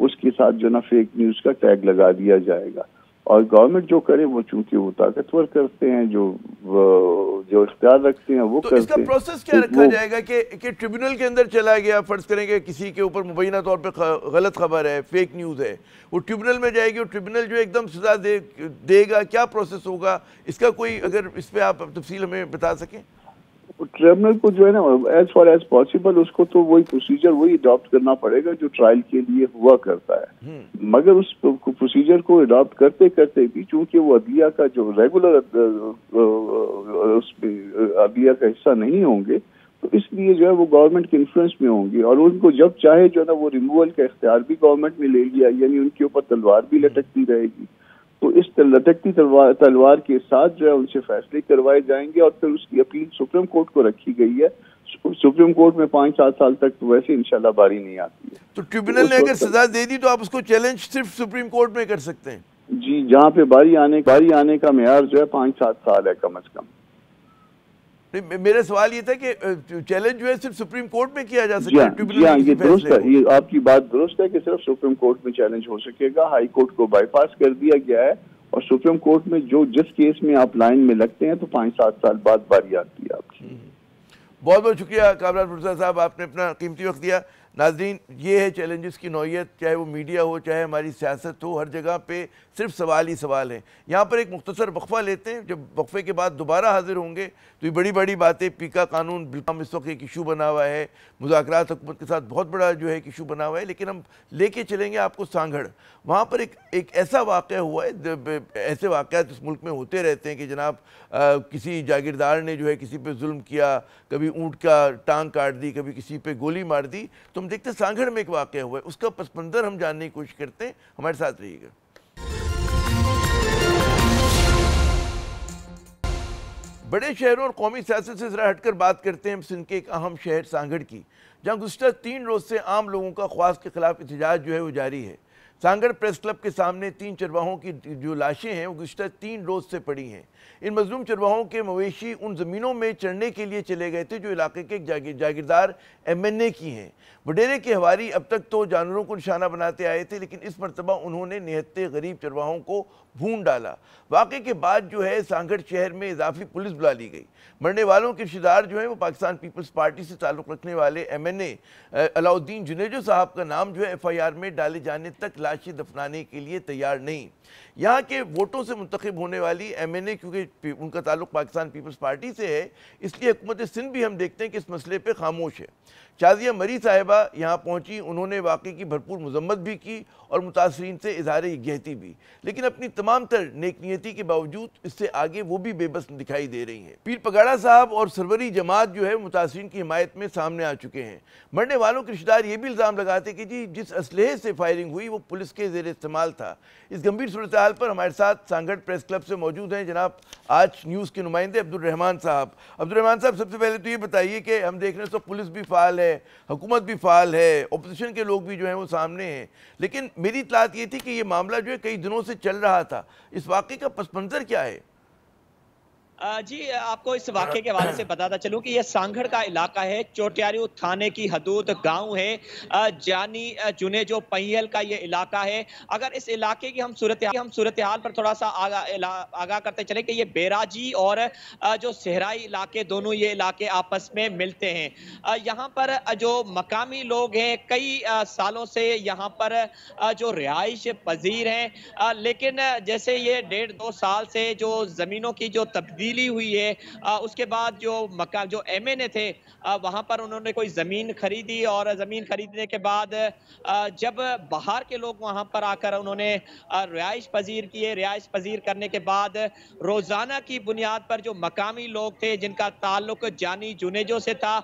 اس کے ساتھ جو نا فیک نیوز کا ٹیگ لگا دیا جائے گا. اور گورنمنٹ جو کرے وہ چونکہ وہ طاقتور کرتے ہیں، جو اختیار رکھتے ہیں وہ کرتے ہیں. تو اس کا پروسیس کیا رکھا جائے گا کہ ٹریبونل کے اندر چلا گیا، فرض کریں کہ کسی کے اوپر مبینہ طور پہ غلط خبر ہے، فیک نیوز ہے، وہ ٹریبونل میں جائے گی اور ٹریبونل جو ایک دم سزا دے گا، کیا پروسیس ہوگا اس کا؟ کوئی اگر اس پہ آپ تفصیل ہمیں بتا سکیں. ٹریبونل کو جو ہے نا ایز فار ایز پاسبل اس کو تو وہی پروسیجر وہی اڈاپٹ کرنا پڑے گا جو ٹرائل کے لیے ہوا کرتا ہے، مگر اس پروسیجر کو اڈاپٹ کرتے کرتے بھی چونکہ وہ عدلیہ کا جو ریگولر عدلیہ کا حصہ نہیں ہوں گے تو اس لیے جو ہے وہ گورنمنٹ کے انفلوئنس میں ہوں گے، اور ان کو جب چاہے جو ہے نا وہ ریموول کا اختیار بھی گورنمنٹ میں لے لیا، یعنی ان کے اوپر تلوار بھی لٹکتی رہے گی. تو اس لٹکتی تلوار کے ساتھ جو ہے ان سے فیصلے کروائے جائیں گے، اور پھر اس کی اپیل سپریم کورٹ کو رکھی گئی ہے. سپریم کورٹ میں 5-7 سال تک تو ویسے انشاءاللہ باری نہیں آتی ہے. تو ٹریبونل نے اگر سزا دے دی تو آپ اس کو چیلنج صرف سپریم کورٹ میں کر سکتے ہیں؟ جی، جہاں پہ باری آنے کا معیار جو ہے 5-7 سال ہے کم از کم. میرا سوال یہ تھا کہ چیلنج جو ہے صرف سپریم کورٹ میں کیا جا سکتا ہے؟ جی ہاں، یہ درست ہے، یہ آپ کی بات درست ہے کہ صرف سپریم کورٹ میں چیلنج ہو سکے گا. ہائی کورٹ کو بائی پاس کر دیا گیا ہے، اور سپریم کورٹ میں جس کیس میں آپ لائن میں لگتے ہیں تو 5-7 سال بعد باری آتی ہے آپ کی. بہت بہت شکریہ کامران پروفیسر صاحب، آپ نے اپنا قیمتی وقت دیا. ناظرین، یہ ہے چیلنجز کی نوعیت، چاہے وہ میڈیا ہو، چاہے ہماری سیاست ہو، ہر جگہ پہ صرف سوال ہی سوال ہیں. یہاں پر ایک مختصر وقفہ لیتے ہیں، جب وقفے کے بعد دوبارہ حاضر ہوں گے تو یہ بڑی باتیں، پیکا قانون بالکل اس وقت ایک ایشو بنا ہوا ہے، مذاکرات حکومت کے ساتھ بہت بڑا جو ہے ایک ایشو بنا ہوا ہے، لیکن ہم لے کے چلیں گے آپ کو سانگھڑ. وہاں پر ایک ایسا واقعہ ہوا ہے، ایسے واقعات اس ملک میں ہوتے رہتے ہیں کہ جناب کسی جاگیردار نے جو ہے کسی پہ ظلم کیا، کبھی اونٹ کا ٹانگ کاٹ دی، کبھی کسی پہ گولی مار دی. تو ہم دیکھتے ہیں سانگھڑ میں ایک واقعہ ہوا ہے، اس کا پس منظر ہم جاننے کی کوشش کرتے ہیں. ہمارے ساتھ رہیے گا. بڑے شہروں اور قومی سیاست سے ذرا ہٹ کر بات کرتے ہیں سندھ کے ایک اہم شہر سانگھڑ کی، جہاں گزشتہ 3 روز سے عام لوگوں کا خواص کے خلاف احتجاج جو ہے وہ جاری ہے. سانگھڑ پریس کلب کے سامنے 3 چرواہوں کی جو لاشیں ہیں وہ گزشتہ 3 روز سے پڑی ہیں. ان مظلوم چرواہوں کے مویشی ان زمینوں میں چڑھنے کے لیے چلے گئے تھے جو علاقے کے جاگیردار MNA کی ہیں. وڈیرے کے ہواری اب تک تو جانوروں کو نشانہ بناتے آئے تھے، لیکن اس مرتبہ انہوں نے نہتے غریب چرواہوں کو بھون ڈالا. واقعے کے بعد جو ہے سانگھڑ شہر میں اضافی پولیس بلا لی گئی. مرنے والوں کے رشتہ دار جو ہیں وہ پاکستان پیپلز پارٹی سے تعلق رکھنے والے MNA علاؤالدین جنیجو صاحب کا نام جو ہے FIR میں ڈالے جانے تک لاشیں دفنانے کے لیے تیار نہیں. یہاں کے ووٹوں سے منتخب ہونے والی MNA کیونکہ ان کا تعلق پاکستان پیپلز پارٹی سے ہے، اس لیے حکومت سندھ بھی ہم دیکھتے ہیں کہ اس مسئلے پہ خاموش ہے. شازیہ مری صاحبہ یہاں پہنچی، انہوں نے واقعے کی بھرپور مذمت بھی کی اور متاثرین سے اظہار یکجہتی بھی، لیکن اپنی تمام تر نیک نیتی کے باوجود اس سے آگے وہ بھی بے بس دکھائی دے رہی ہیں. پیر پگاڑا صاحب اور سروری جماعت جو ہے متاثرین کی حمایت میں سامنے آ چکے ہیں. مرنے والوں کے رشتہ دار یہ بھی الزام لگاتے کہ جس اسلحے سے فائرنگ ہوئی وہ پولیس کے زیر استعمال تھا. اس گمبھیر صورتحال پر ہمارے ساتھ سانگھڑ پریس کلب سے موجود ہیں جناب آج نیوز کے نمائندے عبدالرحمان صاحب. عبدالرحمان صاحب، سب سے پہلے تو یہ بتائیے کہ ہم دیکھ رہے ہیں تو پولیس بھی فعال ہے، حکومت بھی فعال ہے، اپوزیشن کے لوگ بھی جو ہیں وہ سامنے ہیں، لیکن میری اطلاعات یہ تھی کہ یہ معاملہ جو ہے کئی دنوں سے چل رہا تھا. اس واقعے کا پس منظر کیا ہے؟ جی آپ کو اس واقعے کے حوالے سے بتاتا چلوں کہ یہ سانگھڑ کا علاقہ ہے، چوٹیاریو تھانے کی حدود گاؤں ہے، جانی جنے جو پہیل کا یہ علاقہ ہے۔ اگر اس علاقے کی ہم صورتحال پر تھوڑا سا آگاہ کرتے چلیں کہ یہ بیراجی اور جو صحرائی علاقے دونوں یہ علاقے آپس میں ملتے ہیں۔ یہاں پر جو مقامی لوگ ہیں کئی سالوں سے یہاں پر جو رہائش پذیر ہیں، لیکن جیسے یہ 1.5-2 سال سے جو زمینوں کی جو تبدیلی ہوئی ہے، اس کے بعد جو ایم این اے تھے وہاں پر انہوں نے کوئی زمین خریدی، اور زمین خریدنے کے بعد جب باہر کے لوگ وہاں پر آ کر انہوں نے رہائش پذیر کیے، رہائش پذیر کرنے کے بعد روزانہ کی بنیاد پر جو مقامی لوگ تھے جن کا تعلق جانی جنیجو سے تھا،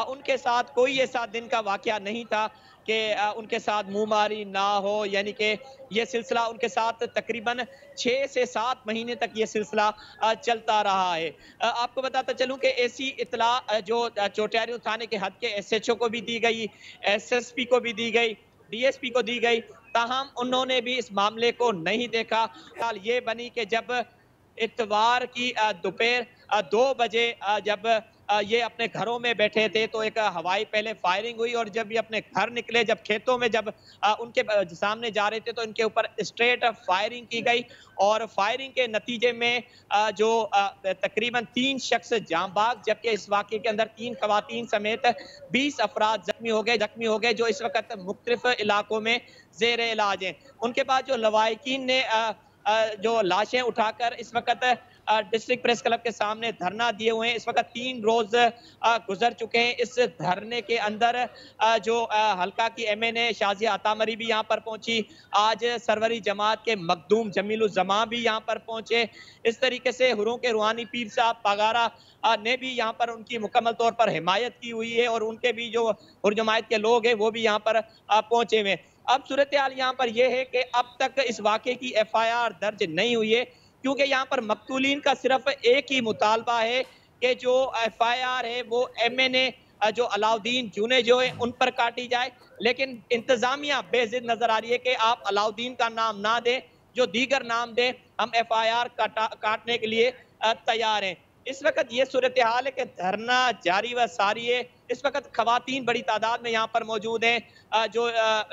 ان کے ساتھ کوئی ایسا دن کا واقعہ نہیں تھا کہ ان کے ساتھ منہ ماری نہ ہو، یعنی کہ یہ سلسلہ ان کے ساتھ تقریباً 6 سے 7 مہینے تک یہ سلسلہ چلتا رہا ہے۔ آپ کو بتاتا چلوں کہ ایسی اطلاع جو چوٹیاریو تھانے کے حد کے ایس ایچ او کو بھی دی گئی، ایس ایس پی کو بھی دی گئی، ڈی ایس پی کو دی گئی، تاہم انہوں نے بھی اس معاملے کو نہیں دیکھا۔ حال یہ بنی کہ جب اتوار کی دوپہر 2 بجے جب یہ اپنے گھروں میں بیٹھے تھے تو ایک ہوائی پہلے فائرنگ ہوئی، اور جب یہ اپنے گھر نکلے، جب کھیتوں میں جب ان کے سامنے جا رہے تھے تو ان کے اوپر اسٹریٹ فائرنگ کی گئی، اور فائرنگ کے نتیجے میں جو تقریباً 3 شخص جاں بحق، جبکہ اس واقعے کے اندر 3 خواتین سمیت 20 افراد زخمی ہو گئے جو اس وقت مختلف علاقوں میں زیر علاج ہیں۔ ان کے بعد جو لواحقین نے جو لاشیں اٹھا کر اس وقت ڈسٹرکٹ پریس کلب کے سامنے دھرنا دیے ہوئے ہیں۔ اس وقت 3 روز گزر چکے ہیں۔ اس دھرنے کے اندر جو حلقہ کی ایم این اے شازیہ عطامری بھی یہاں پر پہنچی، آج سروری جماعت کے مخدوم جمیل الزمان بھی یہاں پر پہنچے، اس طریقے سے حروں کے روحانی پیر صاحب پاگارا نے بھی یہاں پر ان کی مکمل طور پر حمایت کی ہوئی ہے، اور ان کے بھی جو حر جماعت کے لوگ ہیں وہ بھی یہاں پر پہنچے ہوئے ہیں۔ اب صورتحال یہاں پر یہ ہے کہ اب تک اس واقعے کی ایف آئی آر درج نہیں ہوئی ہے، کیونکہ یہاں پر مقتولین کا صرف ایک ہی مطالبہ ہے کہ جو ایف آئی آر ہے وہ ایم این اے جو علاؤدین جونے جو ہے ان پر کاٹی جائے، لیکن انتظامیہ بے ضد نظر آ رہی ہے کہ آپ علاؤدین کا نام نہ دیں، جو دیگر نام دیں، ہم ایف آئی آر کاٹنے کے لیے تیار ہیں۔ اس وقت یہ صورتحال ہے کہ دھرنا جاری و ساری ہے۔ اس وقت خواتین بڑی تعداد میں یہاں پر موجود ہیں، جو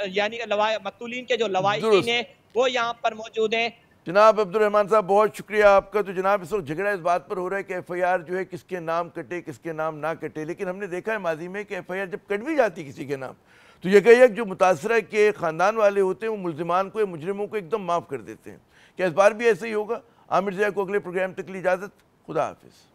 یعنی مقتولین کے جو لواحقین ہیں وہ یہاں پر موجود ہیں۔ جناب عبدالرحمان صاحب بہت شکریہ آپ کا۔ تو جناب اس وقت جھگڑا اس بات پر ہو رہا ہے کہ ایف آئی آر جو ہے کس کے نام کٹے کس کے نام نہ کٹے، لیکن ہم نے دیکھا ہے ماضی میں کہ ایف آئی آر جب کٹ بھی جاتی کسی کے نام تو یکایک جو متاثرہ کے خاندان والے ہوتے ہیں وہ ملزمان کو یا مجرموں کو ایک دم معاف کر دیتے ہیں۔ کیا اس بار بھی ایسے ہی ہوگا؟ عامر ضیاء کو اگلے پروگرام تک کے لیے اجازت، خدا حافظ۔